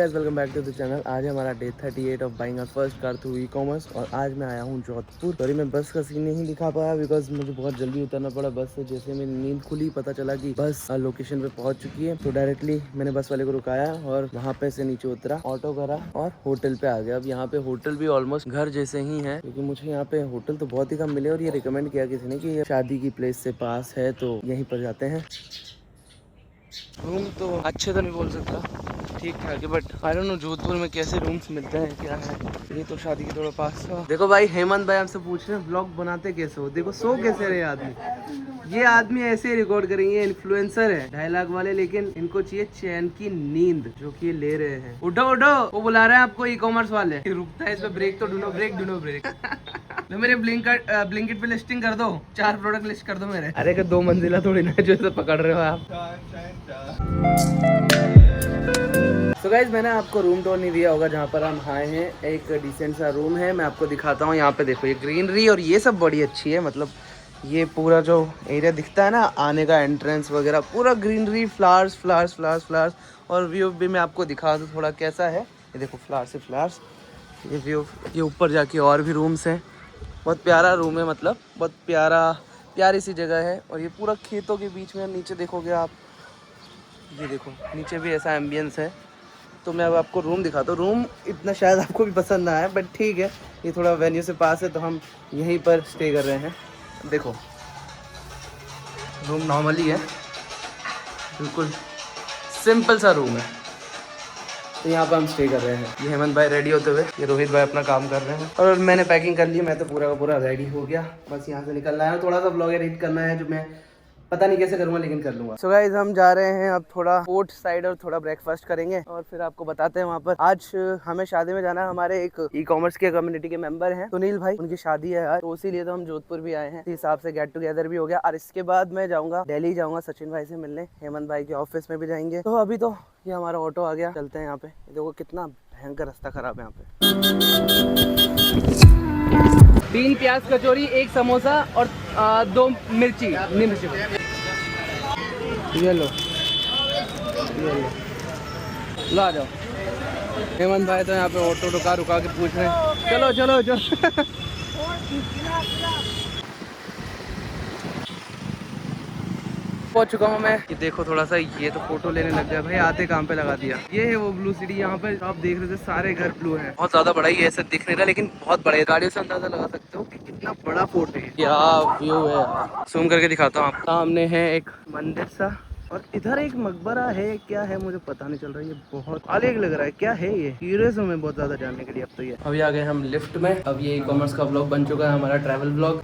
Guys welcome back to the channel. आज है हमारा day 38 of buying our first car through e commerce और आज मैं आया हूँ जोधपुर। सॉरी मैं बस का सीन नहीं दिखा पाया बिकॉज मुझे बहुत जल्दी उतरना पड़ा बस से। जैसे मेरी नींद खुली पता चला कि बस लोकेशन पे पहुंच चुकी है, तो डायरेक्टली मैंने बस वाले को रुकाया और वहाँ पे से नीचे उतरा, ऑटो करा और होटल पे आ गया। अब यहाँ पे होटल भी ऑलमोस्ट घर जैसे ही है क्योंकि मुझे यहाँ पे होटल तो बहुत ही कम मिले और ये रिकमेंड किया किसी ने कि ये शादी की प्लेस से पास है तो यहीं पर जाते हैं। रूम तो अच्छे तो नहीं बोल सकता, ठीक ठाक है, but I don't know Jodhpur में कैसे रूम्स मिलते हैं क्या है। ये तो शादी के थोड़ा पास था। देखो भाई हेमंत भाई हमसे पूछ रहे हैं ब्लॉग बनाते कैसे हो। देखो सो कैसे रहे आदमी, ये आदमी ऐसे ही रिकॉर्ड करेंगे। इन्फ्लुएंसर है 2.5 लाख वाले, लेकिन इनको चाहिए चैन की नींद जो कि ये ले रहे हैं। उठो उठो, वो बुला रहे हैं आपको ई कॉमर्स वाले। रुकता है इस पे, ब्रेक तो ढूंढो, ब्रेक ढूंढो, ब्रेक। तो मेरे ब्लिंकिट पे लिस्टिंग कर दो, 4 प्रोडक्ट लिस्ट कर दो मेरे। अरे कि 2 मंजिला थोड़ी ना जो ऐसे पकड़ रहे हो आप। तो गाइज मैंने आपको रूम टूर नहीं दिया होगा जहाँ पर हम आए हैं। एक डिसेंट सा रूम है, मैं आपको दिखाता हूँ। यहाँ पे देखो ये ग्रीनरी और ये सब बड़ी अच्छी है। मतलब ये पूरा जो एरिया दिखता है ना आने का, एंट्रेंस वगैरह पूरा greenery, flowers flowers flowers flowers. और व्यू भी मैं आपको दिखा दूँ थोड़ा कैसा है। ये देखो फ्लावर्स से फ्लावर्स, ये व्यू। ये ऊपर जाके और भी रूम्स हैं। बहुत प्यारा रूम है, मतलब बहुत प्यारी सी जगह है। और ये पूरा खेतों के बीच में, नीचे देखोगे आप, ये देखो नीचे भी ऐसा एम्बियंस है। तो मैं अब आपको रूम दिखाता हूँ। रूम इतना शायद आपको भी पसंद ना आए, बट ठीक है, ये थोड़ा वेन्यू से पास है तो हम यहीं पर स्टे कर रहे हैं। देखो रूम नॉर्मली है, बिल्कुल सिंपल सा रूम है, तो यहाँ पर हम स्टे कर रहे हैं। ये हेमंत भाई रेडी होते हुए, ये रोहित भाई अपना काम कर रहे हैं और मैंने पैकिंग कर ली। मैं तो पूरा का पूरा रेडी हो गया, बस यहाँ से निकलना है। थोड़ा सा ब्लॉग एडिट करना है जो मैं पता नहीं कैसे करूँगा लेकिन कर लूँगा। सो गाइस हम जा रहे हैं अब थोड़ा पोर्ट साइड और थोड़ा ब्रेकफास्ट करेंगे और फिर आपको बताते हैं वहाँ पर। आज हमें शादी में जाना है। हमारे एक ई कॉमर्स के कम्युनिटी के मेंबर हैं सुनील भाई, उनकी शादी है आज, तो इसीलिए तो हम जोधपुर भी आए हैं। इस हिसाब से गेट टुगेदर भी हो गया और इसके बाद मैं जाऊँगा दिल्ली, जाऊँगा सचिन भाई से मिलने, हेमंत भाई के ऑफिस में भी जाएंगे। तो अभी तो ये हमारा ऑटो आ गया, चलते हैं। यहाँ पे देखो कितना भयंकर रास्ता खराब है यहाँ पे। 3 प्याज कचौरी, 1 समोसा और 2 मिर्ची। ये लो ला जाओ। हेमंत भाई तो यहाँ पे ऑटो रुका के पूछ रहे हैं चलो चलो चलो। पहुंच चुका हूँ मैं। ये देखो थोड़ा सा, ये तो फोटो लेने लग गया भाई, आते काम पे लगा दिया। ये है वो ब्लू सिटी, यहाँ पे आप देख रहे थे सारे घर ब्लू हैं। बहुत ज्यादा बड़ा ही ऐसे दिख नहीं रहा लेकिन बहुत बड़ा है। गाड़ियों से अंदाजा लगा सकते हो कि कितना बड़ा फोर्ट है। क्या व्यू है, जूम करके दिखाता हूँ। सामने है एक मंदिर सा और इधर एक मकबरा है, क्या है मुझे पता नहीं चल रहा है। ये बहुत अलग लग रहा है, क्या है ये, क्यूरियस हूँ मैं बहुत ज्यादा जानने के लिए। अब तो ये अभी आ गए हम लिफ्ट में। अब ये ई कॉमर्स का ब्लॉग बन चुका है, हमारा ट्रैवल ब्लॉग।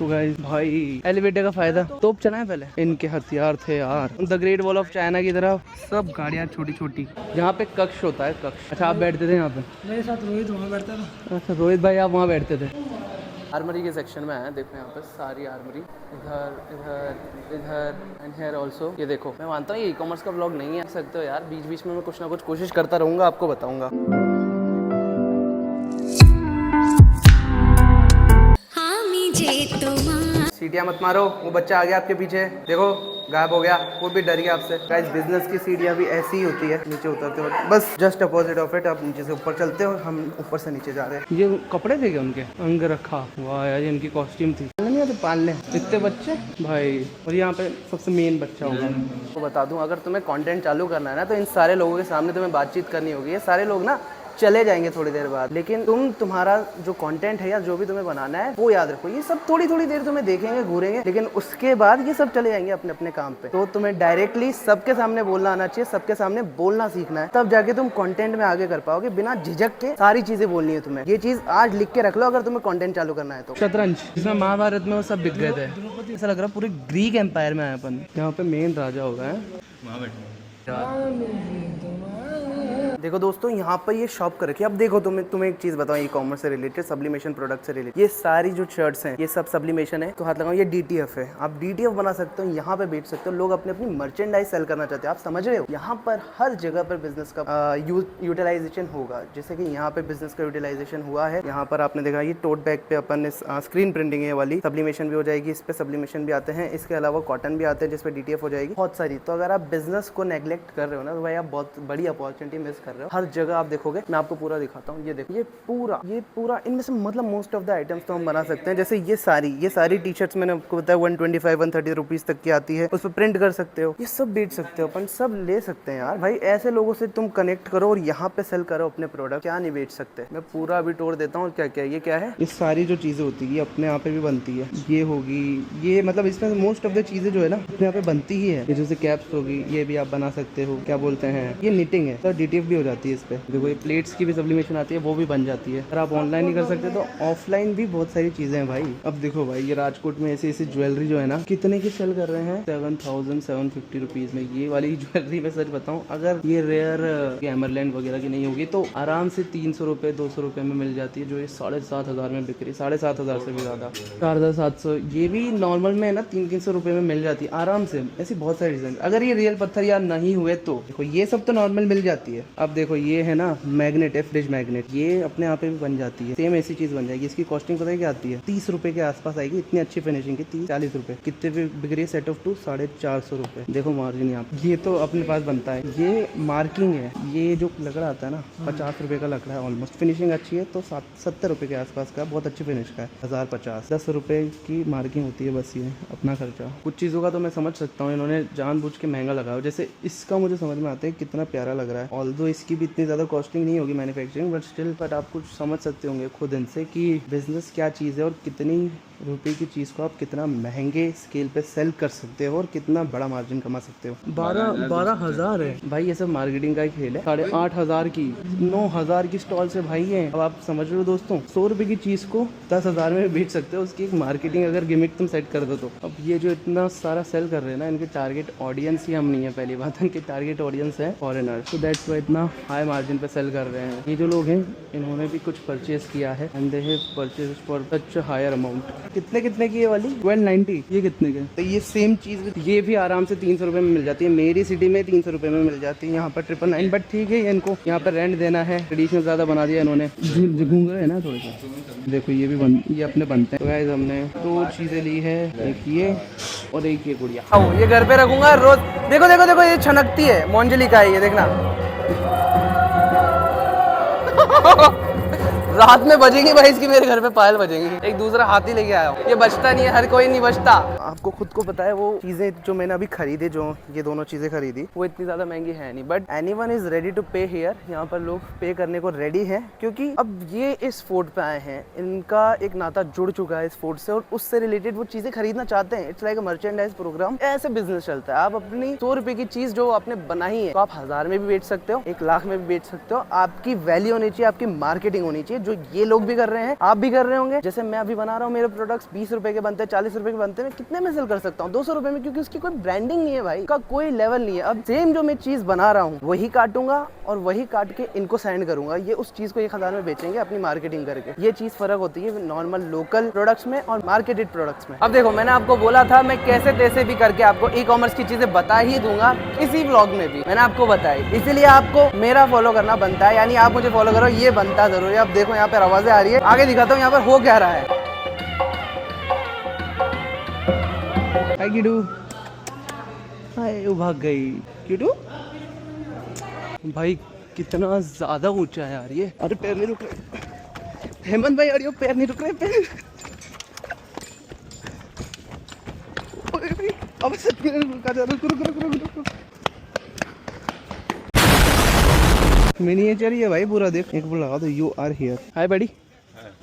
भाई एलिवेटर का फायदा, तोप चलाएं पहले। इनके हथियार थे यार, the great wall of China की तरफ सब गाड़ियाँ छोटी छोटी। जहाँ पे कक्ष होता है, कक्ष। अच्छा आप बैठते थे यहाँ पे? मेरे साथ रोहित वहाँ बैठता था। अच्छा रोहित भाई आप वहाँ बैठते थे। आर्मरी के सेक्शन में आया, देखो यहाँ पे सारी आर्मरी, इधर इधर इधर एंड हेयर ऑल्सो। ये देखो, मैं मानता हूँ ये ई कॉमर्स का ब्लॉग नहीं है सकते हो यार, बीच बीच में मैं कुछ ना कुछ कोशिश करता रहूँगा, आपको बताऊँगा। सीढ़ियाँ मत मारो, वो बच्चा आ गया आपके पीछे, देखो गायब हो गया, वो भी डर गया आपसे। गाइस बिजनेस की सीढ़ियाँ भी ऐसी ही होती है, नीचे उतरते वक्त बस जस्ट अपोजिट ऑफ इट। आप नीचे से ऊपर चलते हो, हम ऊपर से नीचे जा रहे हैं। ये कपड़े थे क्या उनके, अंग रखा, वाह यार इनकी कॉस्ट्यूम थी। नहीं आते पालने इतने बच्चे भाई। और यहाँ पे सबसे मेन बच्चा होगा। तो बता दूँ, अगर तुम्हें कॉन्टेंट चालू करना है ना तो इन सारे लोगों के सामने तुम्हें बातचीत करनी होगी। ये सारे लोग ना चले जाएंगे थोड़ी देर बाद, लेकिन तुम्हारा जो कंटेंट है या जो भी तुम्हें बनाना है वो याद रखो। ये सब थोड़ी थोड़ी देर तुम्हें देखेंगे, घूरेंगे, लेकिन उसके बाद ये सब चले जाएंगे अपने अपने काम पे। तो तुम्हें डायरेक्टली सबके सामने बोलना आना चाहिए, सबके सामने बोलना सीखना है, तब जाके तुम कंटेंट में आगे कर पाओगे। बिना झिझक के सारी चीजें बोलनी है तुम्हें। ये चीज आज लिख के रख लो अगर तुम्हें कंटेंट चालू करना है तो। शतरंज जिसमें महाभारत में वो सब बिक गए थे, ऐसा लग रहा है पूरे ग्रीक एम्पायर में आए अपन। यहाँ पे मेन राजा होगा है। देखो दोस्तों, यहाँ पर ये शॉप कर रखी है। अब देखो तुम्हें एक चीज बताऊँ, ई कॉमर्स से रिलेटेड, सब्लिमेशन प्रोडक्ट से रिलेटेड, ये सारी जो शर्ट्स हैं ये सब सब्लिमेशन है। तो हाथ लगाओ, ये DTF है। आप DTF बना सकते हो, यहाँ पे बेच सकते हो। लोग अपनी अपनी मर्चेंडाइज सेल करना चाहते हैं, आप समझ रहे हो। यहाँ पर हर जगह पर बिजनेस का यूटिलाइजेशन होगा। जैसे कि यहाँ पे बिजनेस का यूटिलाइजेशन हुआ है। यहाँ पर आपने देखा ये टोट बैग पे अपन स्क्रीन प्रिंटिंग है वाली सब्लिमेशन भी हो जाएगी, इस पे सब्लिमेशन भी आते हैं। इसके अलावा कॉटन भी आते हैं जिसपे DTF हो जाएगी, बहुत सारी। तो अगर आप बिजनेस को नेग्लेक्ट कर रहे हो ना, तो भाई आप बहुत बड़ी अपॉर्चुनिटी मिस कर रहे हो। हर जगह आप देखोगे, मैं आपको पूरा दिखाता हूँ। ये देखो, ये पूरा इनमें से मतलब मोस्ट ऑफ द आइटम्स तो हम बना सकते हैं। जैसे ये सारी टी शर्ट्स मैंने आपको बताया 125-130 रुपीज तक की आती है। उस पर प्रिंट कर सकते हो, ये सब बेच सकते हो, अपन सब ले सकते हैं यार। भाई ऐसे लोगों से तुम कनेक्ट करो और यहाँ पे सेल करो अपने प्रोडक्ट। क्या नहीं बेच सकते, मैं पूरा अभी तोड़ देता हूँ। क्या क्या ये क्या है, ये सारी जो चीजें होती है ये अपने यहाँ पे भी बनती है। ये होगी, ये मतलब इसमें मोस्ट ऑफ द चीजें जो है ना अपने यहाँ पे बनती ही है। ये जैसे कैप्स होगी, ये भी आप बना सकते हो। क्या बोलते हैं, ये निटिंग है, तो DTF भी हो जाती है इस पे। देखो ये प्लेट्स की भी सब्लिमेशन आती है, वो भी बन जाती है। अगर आप ऑनलाइन नहीं कर सकते तो ऑफलाइन भी बहुत सारी चीजें हैं भाई। अब देखो भाई, ये राजकोट में ऐसी ज्वेलरी जो है ना, कितने की सेल कर रहे हैं, 7,750 रुपीज में। ये वाली ज्वेलरी मैं सच बताऊं, अगर ये रेयर एमरलैंड वगैरह की नहीं होगी तो आराम से 300 रुपए 200 रुपए में मिल जाती है। जो ये 7,500 में बिक रही, 7,500 से भी ज्यादा, 4,700। ये भी नॉर्मल में है ना 300 रुपए में मिल जाती है आराम से। ऐसी बहुत सारी डिजाइन, अगर ये रियल पत्थर यार नहीं हुए तो देखो ये सब तो नॉर्मल मिल जाती है। अब देखो ये है ना मैग्नेट है, फ्रिज मैग्नेट, ये अपने यहाँ पे भी बन जाती है। सेम ऐसी चीज बन जाएगी। इसकी कॉस्टिंग पता है क्या आती है, 30 रुपए के आसपास आएगी। इतनी अच्छी फिनिशिंग की 30-40 रुपए। कितने भी बिक रही है, सेट ऑफ 2 450 रुपए। देखो मार्जिन यहाँ पे, ये तो अपने पास बनता है। ये मार्किंग है, ये जो लकड़ा आता है ना 50 रुपए का लकड़ा है ऑलमोस्ट। फिनिशिंग अच्छी है तो 70 रुपए के आसपास का, बहुत अच्छी फिनिश का है। 1050 10 रुपए की मार्किंग होती है बस, ये अपना खर्चा। कुछ चीज़ों का तो मैं समझ सकता हूँ, इन्होंने जानबूझ के महंगा लगाया। जैसे इसका मुझे समझ में आता है कितना प्यारा लग रहा है। ऑल्दो इसकी भी इतनी ज़्यादा कॉस्टिंग नहीं होगी मैन्युफैक्चरिंग, बट स्टिल बट आप कुछ समझ सकते होंगे खुद इनसे कि बिजनेस क्या चीज़ है और कितनी रुपए की चीज़ को आप कितना महंगे स्केल पे सेल कर सकते हो और कितना बड़ा मार्जिन कमा सकते हो। 12,000 है भाई, ये सब मार्केटिंग का ही खेल है। 8,500 की 9,000 की स्टॉल से भाई है। अब आप समझ रहे हो दोस्तों, 100 रुपए की चीज़ को 10,000 में बेच सकते हो। उसकी एक मार्केटिंग अगर गिमिक तुम सेट कर दो तो। अब ये जो इतना सारा सेल कर रहे हैं ना, इनके टारगेट ऑडियंस ही हम नहीं है। पहली बात, इनके टारगेट ऑडियंस है फॉरेनर, तो दैट्स वाई इतना हाई मार्जिन पे सेल कर रहे हैं। ये जो लोग हैं इन्होंने भी कुछ परचेज किया है and they have purchase for such higher amount. कितने की ये वाली 1290, ये कितने के? तो ये सेम चीज़ ये भी आराम से 300 रुपए में मिल जाती है। मेरी सिटी में 300 रुपए में मिल जाती है, यहाँ पर 999। बट ठीक है, इनको यहाँ पर रेंट देना है, ट्रेडिशनल ज़्यादा बना दिया इन्होंने। घूंघर है ना थोड़े से, देखो ये भी ये अपने बनते हैं। तो गाइस हमने 2 चीज़ें ली है, एक ये और एक ये गुड़िया। ये घर पे रखूंगा रोज। देखो देखो देखो, ये छनकती है, मोंजली का है ये, देखना। रात में बजेंगी भाई इसकी, मेरे घर पे पायल बजेंगी। एक दूसरा हाथी लेके आया हूँ, ये बचता नहीं है, हर कोई नहीं बचता। आपको खुद को पता है वो चीजें जो मैंने अभी खरीदी, जो ये दोनों चीजें खरीदी, वो इतनी ज्यादा महंगी है नहीं। But anyone is ready to pay here, यहाँ पर लोग पे करने को रेडी हैं, क्योंकि अब ये इस फोर्ट पे आए हैं, इनका एक नाता जुड़ चुका है इस फोर्ट से और उससे रिलेटेड वो चीजें खरीदना चाहते हैं। It's like a merchandise program. ऐसे बिजनेस चलता है। आप अपनी 100 रुपए की चीज जो आपने बनाई है, तो आप 1000 में भी बेच सकते हो, 1 लाख में भी बेच सकते हो। आपकी वैल्यू होनी चाहिए, आपकी मार्केटिंग होनी चाहिए, जो ये लोग भी कर रहे हैं, आप भी कर रहे होंगे। जैसे मैं अभी बना रहा हूँ, मेरे प्रोडक्ट्स 20 रुपए के बनते हैं, 40 रुपए के बनते हैं, मैं कितने में सेल कर सकता हूँ? 200 रुपए में, क्योंकि उसकी कोई ब्रांडिंग नहीं है भाई, का कोई लेवल नहीं है। अब सेम जो मैं चीज बना रहा हूँ वही काटूंगा और वही काट के इनको सेंड करूंगा। ये उस चीज को 1000 में बेचेंगे अपनी मार्केटिंग करके। ये चीज फर्क होती है नॉर्मल लोकल प्रोडक्ट्स में और मार्केटेड प्रोडक्ट्स में। अब देखो, मैंने आपको बोला था मैं कैसे तैसे भी करके आपको ई कॉमर्स की चीजें बता ही दूंगा। इसी व्लॉग में भी मैंने आपको बताई, इसीलिए आपको मेरा फॉलो करना बनता है, यानी आप मुझे फॉलो करो, ये बनता जरूर है। अब देखो यहाँ पे आवाजें आ रही है, आगे दिखाता हूँ यहाँ पर हो क्या रहा है। हाय किडू, हाय, वो भाग गई किडू। भाई कितना ज्यादा ऊंचा है यार ये। अरे पैर नहीं रुक रहे हेमंत भाई, अरे पैर नहीं रुक रहे, पैर। अब सच में रुका जा, रुक। मिनिएचर ही है भाई पूरा, देख। एक बोल लगा दो, you are here. Hi buddy,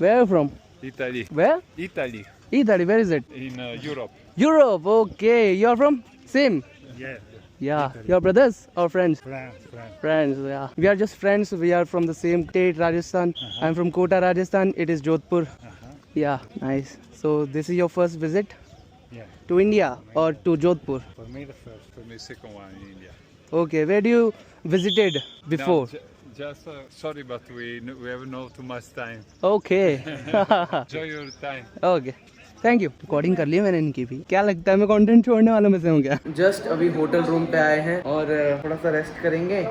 where are you from? Italy. Where? Italy. Italy, where is it? In Europe. Europe, okay. You are from? Same? Yeah. Yeah. Your brothers or friends? France. Friends, yeah. We are just friends. We are from the same state, Rajasthan. I'm from Kota, Rajasthan. It is Jodhpur. Yeah, nice. So this is your first visit Yeah. to India or to Jodhpur? For me the first. For me second one in India. Okay. Where do you visited before? Just sorry, but we have no too much time. Okay. Enjoy your time. Okay. Thank you. Recording कर ली मैंने इनकी भी। क्या लगता है मैं content छोड़ने वालों में से हूँ क्या? जस्ट अभी होटल रूम पे आए हैं और थोड़ा सा रेस्ट करेंगे,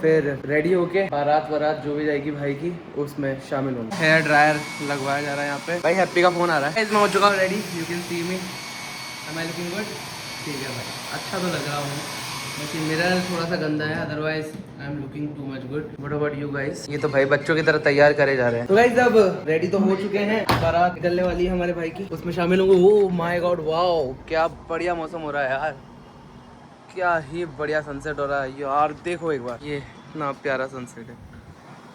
फिर रेडी होके बारात जो भी जाएगी भाई की उसमें शामिल होंगे। हेयर ड्रायर लगवाया जा रहा है यहाँ पे। भाई हैप्पी का फोन आ रहा है। मैं हो चुका हूँ ready, you can see me. Am I looking good? ठीक है भाई, अच्छा तो लग रहा हूँ, लेकिन मेरा थोड़ा सा गंदा है, otherwise I am looking too much good. What about you guys? ये तो भाई बच्चों की तरह तैयार करे जा रहे हैं। तो गाइस अब रेडी तो हो चुके हैं, बारात निकलने वाली है हमारे भाई की, उसमें शामिल होंगे। ओह माय गॉड, वाओ क्या बढ़िया मौसम हो रहा है यार, क्या ही बढ़िया सनसेट हो रहा है यार। देखो एक बार, ये इतना प्यारा सनसेट है।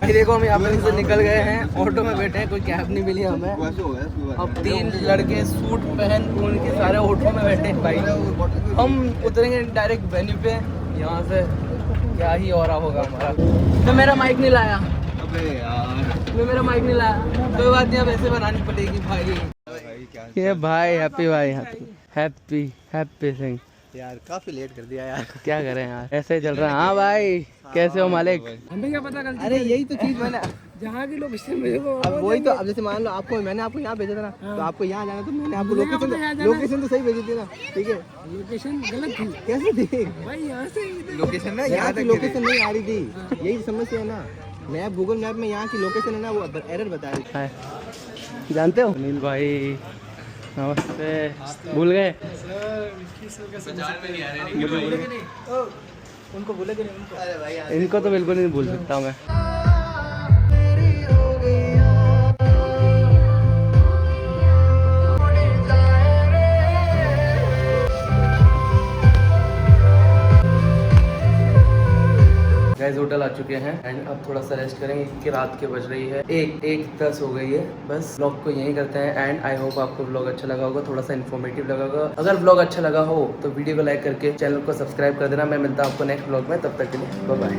भाई देखो हम यहाँ पे से निकल गए हैं, ऑटो में बैठे हैं, कोई कैब नहीं मिली हमें। अब 3 लड़के सूट पहन उनके सारे ऑटो में बैठे हैं भाई। हम उतरेंगे डायरेक्ट वेन्यू पे, यहाँ से क्या ही हो रहा होगा हमारा। मैं मेरा माइक नहीं लाया, मैं मेरा माइक नहीं लाया, कोई बात नहीं, अब ऐसे बनानी पड़ेगी भाई। ये भाई हैप्पी, भाई हैप्पी हैप्पी सिंह यार काफी लेट कर दिया यार, क्या करें यार, ऐसे ही चल रहा है। हाँ भाई कैसे हो मालिक? हमें क्या पता? अरे यही तो चीज मैंने जहाँ की लोकेशन मेरे को अब वही तो, अब जैसे मान लो आपको मैंने आपको यहाँ भेजा था ना, तो आपको यहाँ जाना, तो मैंने आपको लोकेशन तो सही भेजी थी ना, ठीक है? लोकेशन गलत थी कैसे थी भाई, यहाँ से लोकेशन ना, यहाँ की लोकेशन नहीं आ रही थी, यही समस्या है ना। मैप गूगल मैप में यहाँ की लोकेशन है ना, वो एरर बता रही हाय, जानते हो अनिल भाई? नमस्ते। भूल गए? उनको बोले कि नहीं? अरे भाई इनको तो बिल्कुल नहीं भूल सकता मैं। गाइस होटल आ चुके हैं एंड अब थोड़ा सा रेस्ट करेंगे क्योंकि रात के बज रही है 1:10 हो गई है। बस व्लॉग को यहीं करते हैं एंड आई होप आपको व्लॉग अच्छा लगा होगा, थोड़ा सा इन्फॉर्मेटिव लगा होगा। अगर व्लॉग अच्छा लगा हो तो वीडियो को लाइक करके चैनल को सब्सक्राइब कर देना। मैं मिलता हूं आपको नेक्स्ट व्लॉग में, तब तक के लिए बाय बाय।